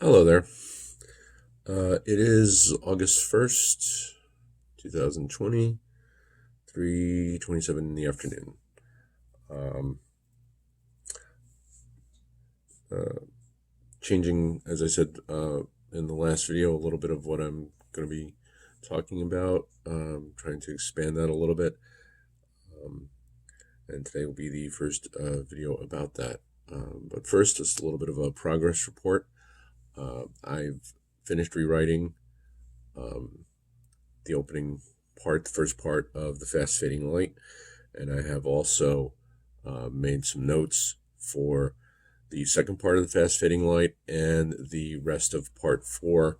Hello there. It is August 1st, 2020, 3:27 in the afternoon. Um, uh, Changing, as I said in the last video, a little bit of what I'm going to be talking about, trying to expand that a little bit. Um, and today will be the first video about that. But first, just a little bit of a progress report. I've finished rewriting um, the opening part, the first part of the fast fading light, and I have also made some notes for the second part of the fast fading light and the rest of part 4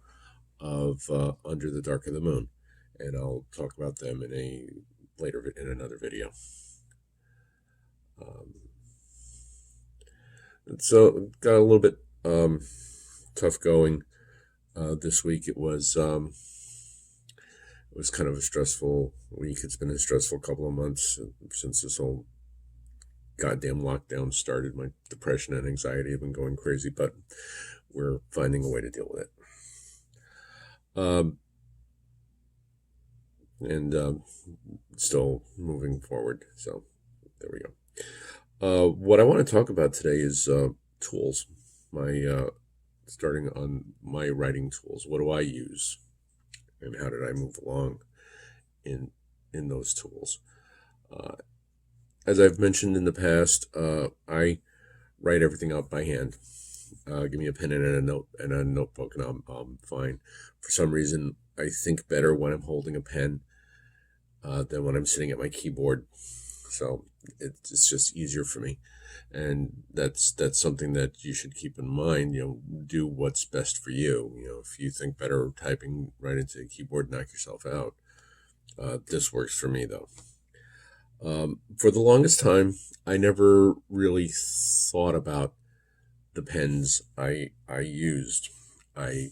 of Under the Dark of the Moon, and I'll talk about them in another video. Um, so got a little bit tough going this week. It was kind of a stressful week. It's been a stressful couple of months since this whole goddamn lockdown started. My depression and anxiety have been going crazy, but we're finding a way to deal with it. And still moving forward. So there we go. What I want to talk about today is tools. Starting on my writing tools. What do I use, and how did I move along in those tools? As I've mentioned in the past, I write everything out by hand. Give me a pen and a notebook, and I'm fine. For some reason, I think better when I'm holding a pen than when I'm sitting at my keyboard. So it's just easier for me, and that's something that you should keep in mind. Do what's best for you. If you think better typing right into the keyboard, knock yourself out. This works for me though. For the longest time, I never really thought about the pens I used. I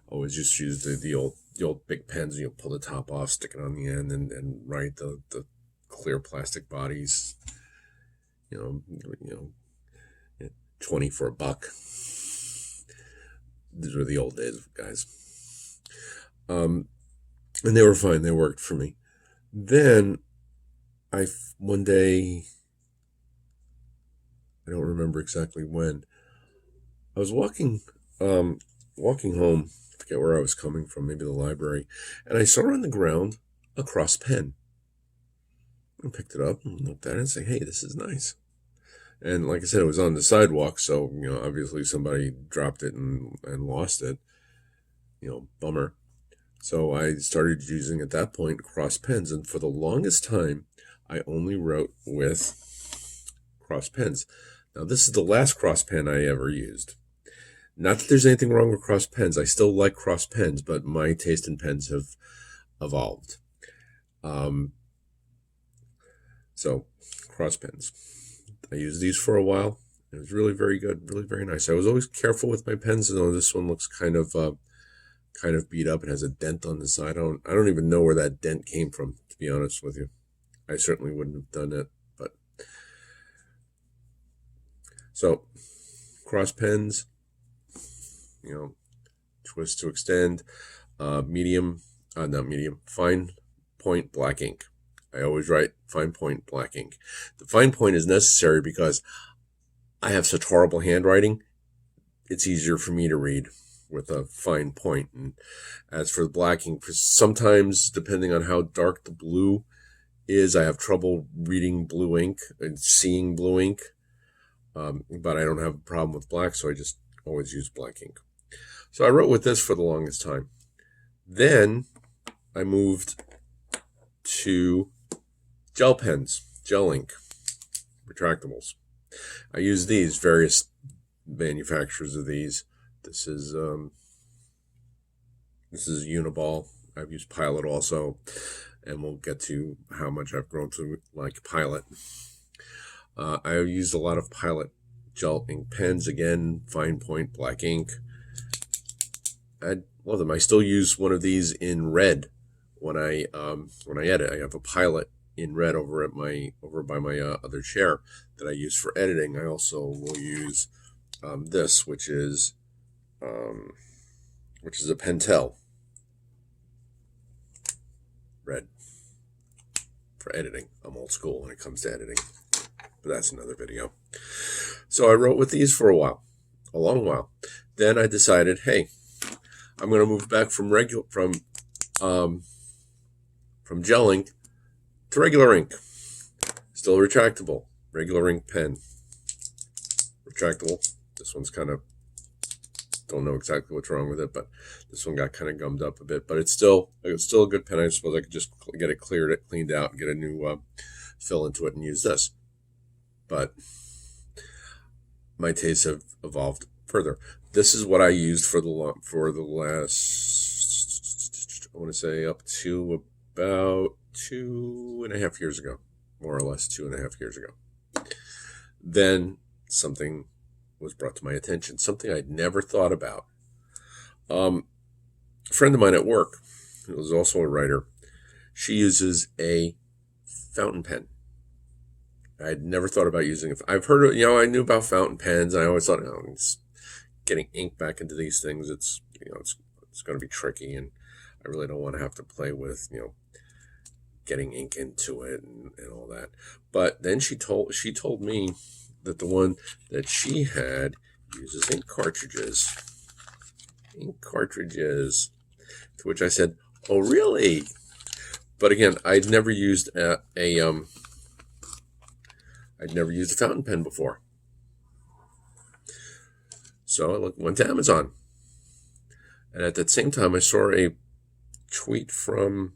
always just used the old big pens. Pull the top off, stick it on the end, and write the clear plastic bodies. You know, 20 for $1. These were the old days, guys. And they were fine. They worked for me. Then one day, I don't remember exactly when, I was walking home, I forget where I was coming from, maybe the library, and I saw on the ground a cross pen. I picked it up and looked at it and said, hey, this is nice. And like I said, it was on the sidewalk, so, obviously somebody dropped it and lost it. Bummer. So I started using, at that point, cross pens, and for the longest time, I only wrote with cross pens. Now, this is the last cross pen I ever used. Not that there's anything wrong with cross pens. I still like cross pens, but my taste in pens have evolved. So, cross pens. I used these for a while. It was really very good, really very nice. I was always careful with my pens. This one looks kind of beat up. It has a dent on the side. I don't even know where that dent came from, to be honest with you. I certainly wouldn't have done it, but so cross pens, twist to extend, not medium, fine point black ink. I always write fine point black ink. The fine point is necessary because I have such horrible handwriting. It's easier for me to read with a fine point. And as for the black ink, sometimes, depending on how dark the blue is, I have trouble reading blue ink and seeing blue ink. But I don't have a problem with black, so I just always use black ink. So I wrote with this for the longest time. Then I moved to gel pens, gel ink, retractables. I use these, various manufacturers of these. This is Uniball. I've used Pilot also, and we'll get to how much I've grown to like Pilot. I've used a lot of Pilot gel ink pens. Again, fine point black ink. I love them. I still use one of these in red when I edit. I have a Pilot in red over by my other chair that I use for editing. I also will use this, which is a Pentel red for editing. I'm old school when it comes to editing, but that's another video. So I wrote with these for a long while. Then I decided, hey, I'm going to move back from gelling to regular ink. Still retractable, regular ink pen. Retractable. This one's kind of, don't know exactly what's wrong with it, but this one got kind of gummed up a bit. But it's still a good pen. I suppose I could just get it cleaned out, and get a new fill into it, and use this. But my tastes have evolved further. This is what I used for the last, I want to say, up to about 2.5 years ago, more or less 2.5 years ago. Then something was brought to my attention, something I'd never thought about. A friend of mine at work, who was also a writer, she uses a fountain pen. I'd never thought about using it. I've heard of, I knew about fountain pens, and I always thought, it's getting ink back into these things. It's going to be tricky, and I really don't want to have to play with, getting ink into it and all that. But then she told me that the one that she had uses ink cartridges. Ink cartridges. To which I said, "Oh, really?" But again, I'd never used a fountain pen before. So I went to Amazon. And at that same time, I saw a tweet from,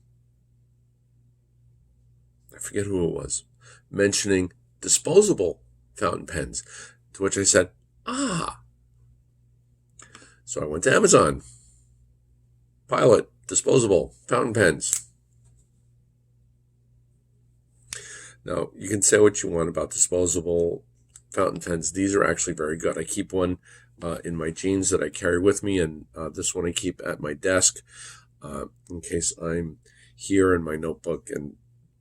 I forget who it was, mentioning disposable fountain pens. To which I said, So I went to Amazon. Pilot, disposable fountain pens. Now, you can say what you want about disposable fountain pens. These are actually very good. I keep one in my jeans that I carry with me, and this one I keep at my desk in case I'm here in my notebook and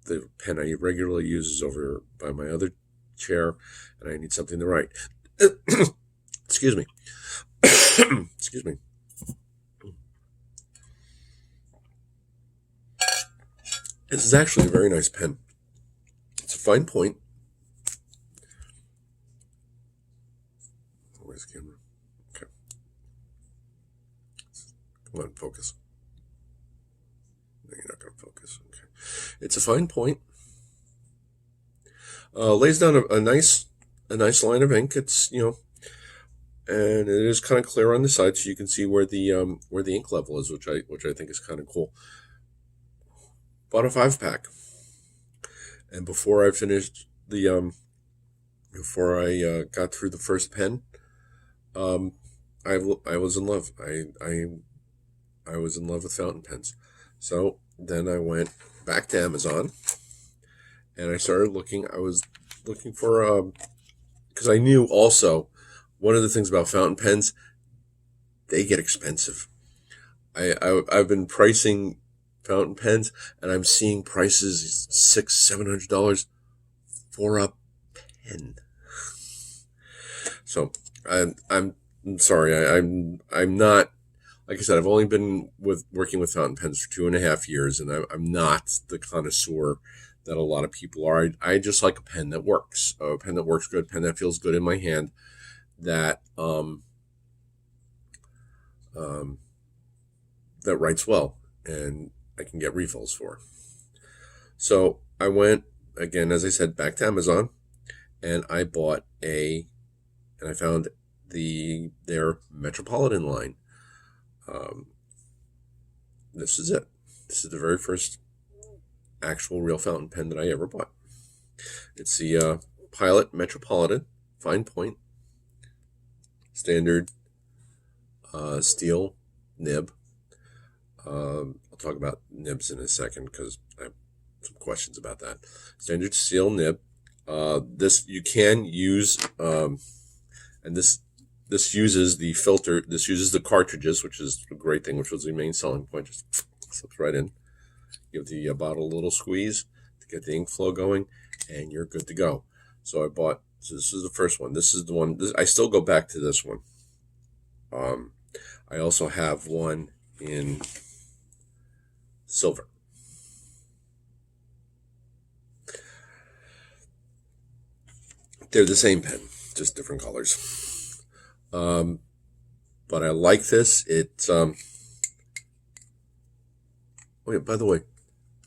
the pen I regularly use is over by my other chair and I need something to write. Excuse me. Excuse me. This is actually a very nice pen. It's a fine point. Where's the camera? Okay. Come on, focus. No, you're not going to focus. Okay. It's a fine point. Lays down a nice line of ink. It's, and it is kind of clear on the side, so you can see where the ink level is, which I think is kind of cool. Bought a 5-pack, and before I finished before I got through the first pen, I was in love. I was in love with fountain pens. So then I went back to Amazon, and I started looking. I was looking for because I knew also one of the things about fountain pens, they get expensive. I've been pricing fountain pens, and I'm seeing prices $600-$700 for a pen. So I'm sorry, I'm not, like I said, I've only been working with fountain pens for 2.5 years, and I'm not the connoisseur that a lot of people are. I just like a pen that works, a pen that works good, a pen that feels good in my hand, that that writes well, and I can get refills for. So I went, again, as I said, back to Amazon, and I bought and I found their Metropolitan line. This is it. This is the very first actual real fountain pen that I ever bought. It's the Pilot Metropolitan fine point, standard steel nib. I'll talk about nibs in a second because I have some questions about that. Standard steel nib. This you can use, and this uses the filter. This uses the cartridges, which is a great thing, which was the main selling point. Just slips right in. Give the bottle a little squeeze to get the ink flow going, and you're good to go. So I bought So this is the first one. This is the one. I still go back to this one. I also have one in silver. They're the same pen, just different colors. But I like this. Oh yeah, by the way,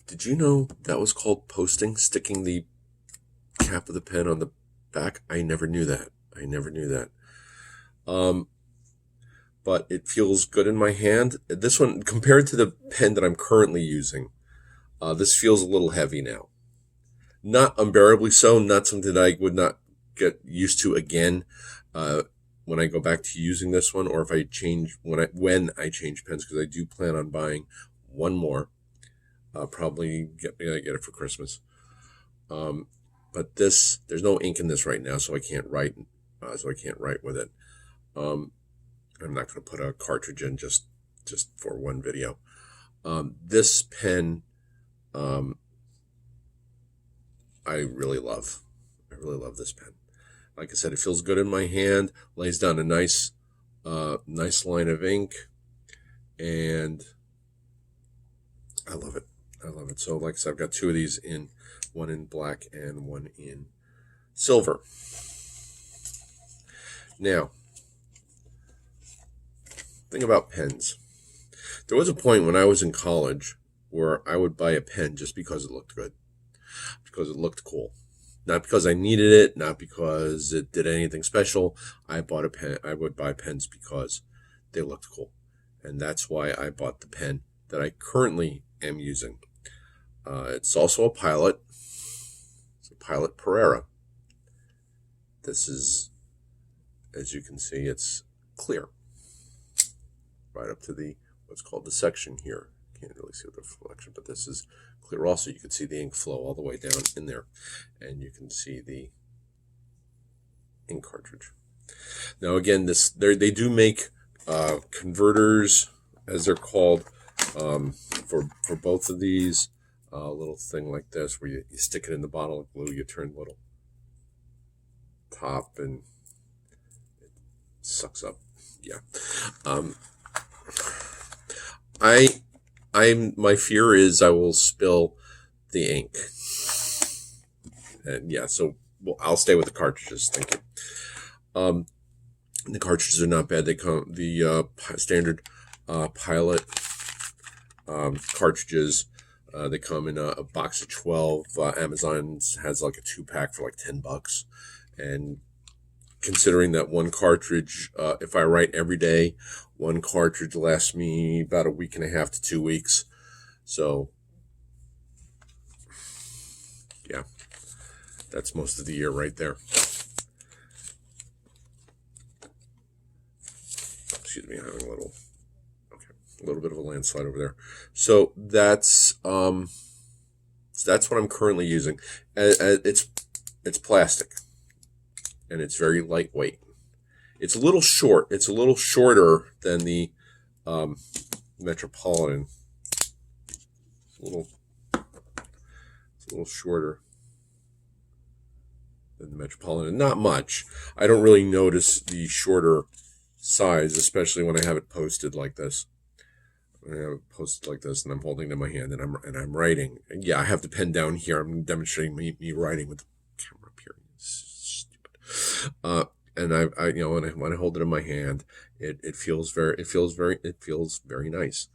did you know that was called posting, sticking the cap of the pen on the back? I never knew that. I never knew that. But it feels good in my hand. This one, compared to the pen that I'm currently using, this feels a little heavy now. Not unbearably so, not something that I would not get used to again when I go back to using this one, or if I change when I change pens, because I do plan on buying one more. Probably get it for Christmas. But there's no ink in this right now, so I can't write. With it. I'm not going to put a cartridge in just for one video. This pen, I really love. I really love this pen. Like I said, it feels good in my hand. Lays down a nice line of ink, and I love it. I love it. So, like I said, I've got two of these one in black and one in silver. Now, thing about pens. There was a point when I was in college where I would buy a pen just because it looked good, because it looked cool. Not because I needed it, not because it did anything special. I bought a pen. I would buy pens because they looked cool. And that's why I bought the pen that I currently am using. It's also a Pilot. It's a Pilot Pereira. This is, as you can see, it's clear. Right up to what's called the section here. Can't really see the reflection, but this is clear also. You can see the ink flow all the way down in there, and you can see the ink cartridge. Now again, they do make converters, as they're called, for both of these. A little thing like this where you stick it in the bottle of glue, you turn the little top, and it sucks up. Yeah. My fear is I will spill the ink. And yeah, so I'll stay with the cartridges. Thank you. The cartridges are not bad. They come the standard Pilot cartridges. They come in a box of 12. Amazon has like a 2-pack for like $10. And considering that one cartridge, if I write every day, one cartridge lasts me about a week and a half to 2 weeks. So, yeah, that's most of the year right there. Excuse me, I'm having a little bit of a landslide over there. So that's what I'm currently using. It's plastic, and it's very lightweight. It's a little short. It's a little shorter than the Metropolitan. It's a little shorter than the Metropolitan. Not much. I don't really notice the shorter size, especially when I have it posted like this. When I have it posted like this, and I'm holding it in my hand, and I'm writing. And yeah, I have the pen down here. I'm demonstrating me writing with the camera up here. It's stupid. And when I hold it in my hand, it feels very nice.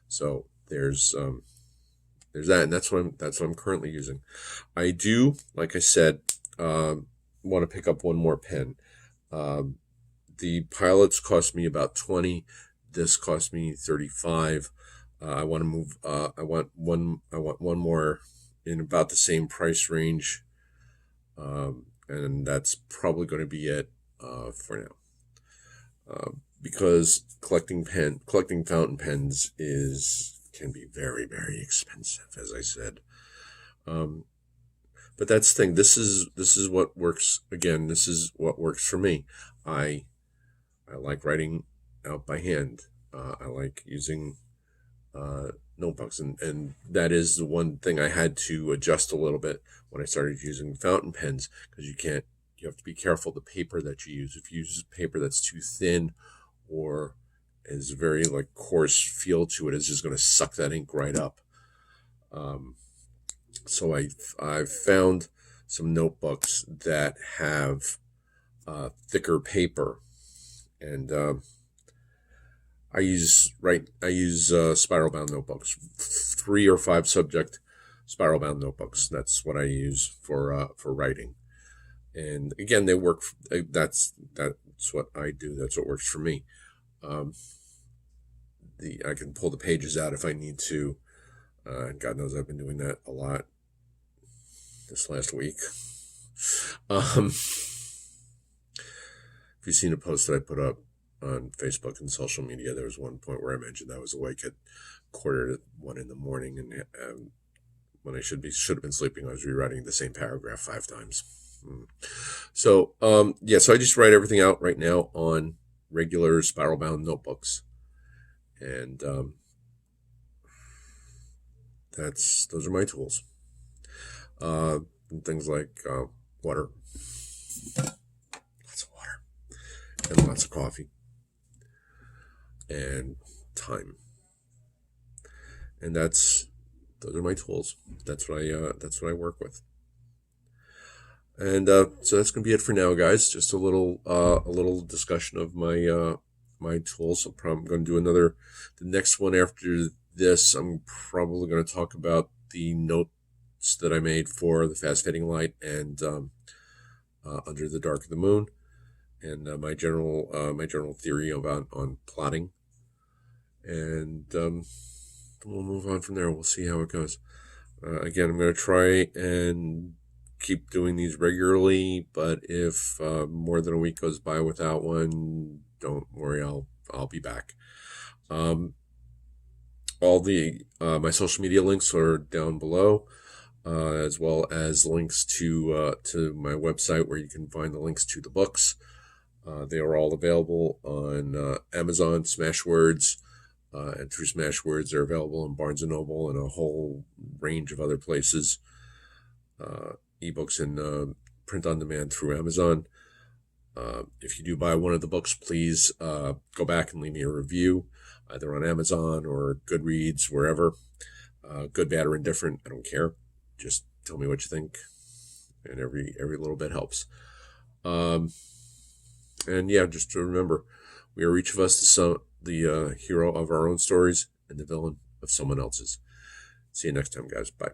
So there's that, and that's what I'm currently using. I do, like I said, want to pick up one more pen. The Pilots cost me about $20. This cost me $35. I want to move. I want one more in about the same price range, and that's probably going to be it for now. Because collecting fountain pens can be very, very expensive, as I said. But that's the thing. This is what works. Again, this is what works for me. I like writing out by hand. I like using notebooks, and that is the one thing I had to adjust a little bit when I started using fountain pens, because you you have to be careful the paper that you use. If you use paper that's too thin or is very like coarse feel to it, it's just going to suck that ink right up. So I've found some notebooks that have thicker paper, and I use spiral bound notebooks, 3 or 5 subject spiral bound notebooks. That's what I use for writing. And again, they work. That's what I do. That's what works for me. I can pull the pages out if I need to. And God knows I've been doing that a lot this last week. If you've seen a post that I put up on Facebook and social media, there was one point where I mentioned I was awake at 1:45 in the morning, and when I should have been sleeping, I was rewriting the same paragraph 5 times. So so I just write everything out right now on regular spiral bound notebooks, and those are my tools. And things like water, lots of water, and lots of coffee, and time. And those are my tools. That's what I work with. And so that's gonna be it for now, guys. Just a little discussion of my tools. I'm going to do the next one after this. I'm probably going to talk about the notes that I made for the fast fading light and under the dark of the moon, and my general theory on plotting, and we'll move on from there. We'll see how it goes. Again, I'm going to try and keep doing these regularly, but if more than a week goes by without one, don't worry, I'll be back. All the my social media links are down below, as well as links to my website where you can find the links to the books. They are all available on Amazon, Smashwords, and through Smashwords they're available in Barnes & Noble and a whole range of other places. Ebooks and print on demand through Amazon. If you do buy one of the books, please go back and leave me a review, either on Amazon or Goodreads, wherever. Good, bad, or indifferent, I don't care. Just tell me what you think, and every little bit helps. And yeah, just to remember, we are each of us the hero of our own stories and the villain of someone else's. See you next time, guys. Bye.